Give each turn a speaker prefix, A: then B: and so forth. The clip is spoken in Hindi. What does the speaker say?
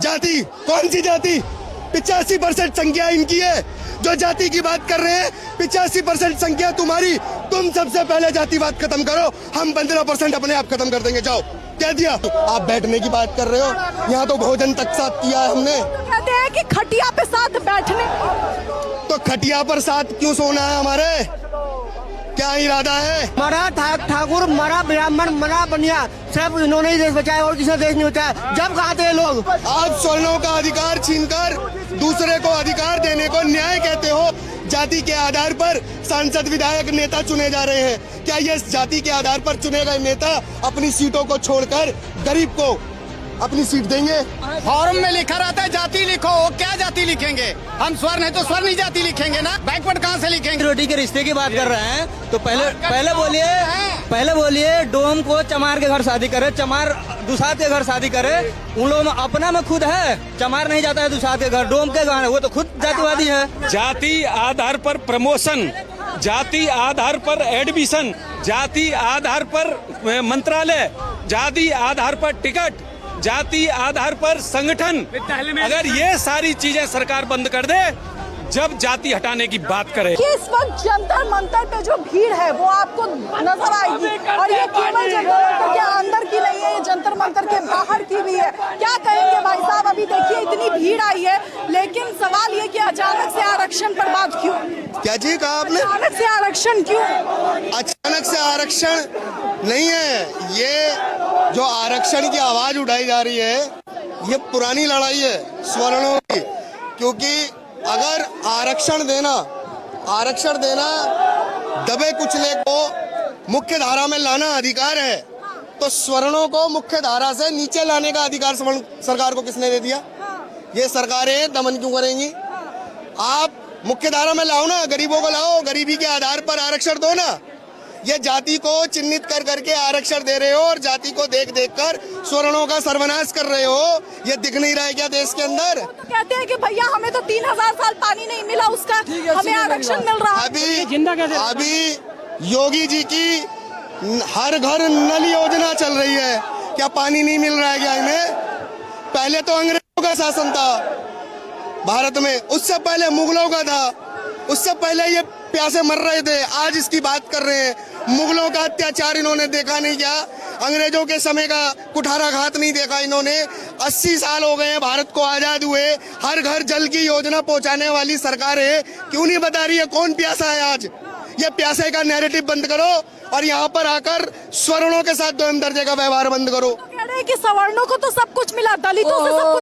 A: जाति कौन सी जाति? 85% संख्या इनकी है। जो जाति की बात कर रहे हैं 85% संख्या तुम्हारी। तुम सबसे पहले जातिवाद खत्म करो, हम 15% अपने आप खत्म कर देंगे। जाओ, कह दिया। आप बैठने की बात कर रहे हो, यहाँ तो भोजन तक साथ किया है हमने।
B: कहते हैं कि खटिया पे साथ बैठने,
A: तो खटिया पर साथ क्यों सोना है? हमारे क्या इरादा है?
C: मरा ठाकुर, मरा ब्राह्मण, मरा बनिया, सब इन्होंने ही देश बचाया और किसी देश नहीं बचाया। जब खाते हैं लोग।
A: आप सवर्णों का अधिकार छीनकर दूसरे को अधिकार देने को न्याय कहते हो। जाति के आधार पर सांसद, विधायक, नेता चुने जा रहे हैं। क्या ये जाति के आधार पर चुने गए नेता अपनी सीटों को छोड़कर गरीब को अपनी सीट देंगे?
D: फॉर्म में लिखा रहता है जाति लिखो, वो क्या जाति लिखेंगे? हम स्वर्ण है तो स्वर्ण ही जाति लिखेंगे ना, बैकवर्ड कहाँ से लिखेंगे?
E: रोटी के रिश्ते की बात कर रहे हैं तो पहले बोलिए डोम को चमार के घर शादी करे, चमार दुसाद के घर शादी करे। उन लोगों में अपना में खुद है, चमार नहीं जाता है दुसाद के घर, डोम के घर है, वो तो खुद जातिवादी है।
F: जाति आधार पर प्रमोशन, जाति आधार पर एडमिशन, जाति आधार पर मंत्रालय, जाति आधार पर टिकट, जाति आधार पर संगठन, अगर ये सारी चीजें सरकार बंद कर दे, जब जाति हटाने की बात करे।
B: कि इस वक्त जंतर मंतर पे जो भीड़ है वो आपको नजर आएगी, और ये केवल जंतर मंतर के अंदर की नहीं है, ये जंतर मंतर के बाहर की भी है। क्या कहेंगे भाई साहब? अभी देखिए इतनी भीड़ आई है, लेकिन सवाल ये कि अचानक से आरक्षण पर बात क्यों?
A: क्या जी कहा आपने?
B: अचानक से आरक्षण क्यों?
A: अचानक से आरक्षण नहीं है, ये जो आरक्षण की आवाज उठाई जा रही है ये पुरानी लड़ाई है सवर्णों की। क्योंकि अगर आरक्षण देना दबे कुचले को मुख्य धारा में लाना अधिकार है, तो सवर्णों को मुख्य धारा से नीचे लाने का अधिकार सरकार को किसने दे दिया? ये सरकारें दमन क्यों करेंगी? आप मुख्य धारा में लाओ ना, गरीबों को लाओ, गरीबी के आधार पर आरक्षण दो ना। ये जाति को चिन्हित कर करके आरक्षण दे रहे हो और जाति को देख देख कर सवर्णों का सर्वनाश कर रहे हो। ये दिख नहीं रहा है क्या देश के अंदर?
B: तो कहते हैं कि भैया हमें तो 3000 साल पानी नहीं मिला, उसका हमें आरक्षण मिल रहा है।
A: अभी योगी जी की हर घर नल योजना चल रही है, क्या पानी नहीं मिल रहा है क्या इन्हें? पहले तो अंग्रेजों का शासन था भारत में, उससे पहले मुगलों का था, उससे पहले ये प्यासे मर रहे थे। आज इसकी बात कर रहे हैं। मुगलों का अत्याचार इन्होंने देखा नहीं क्या? अंग्रेजों के समय का कुठाराघात नहीं देखा इन्होंने? 80 साल हो गए हैं भारत को आजाद हुए, हर घर जल की योजना पहुंचाने वाली सरकारें क्यों नहीं बता रही है कौन प्यासा है आज? ये प्यासे का नैरेटिव बंद करो और यहाँ पर आकर सवर्णों के साथ दोहम दर्जे का व्यवहार बंद करो।
B: कह रहे हैं कि सवर्णों को तो सब कुछ मिला, दलितों से सब कुछ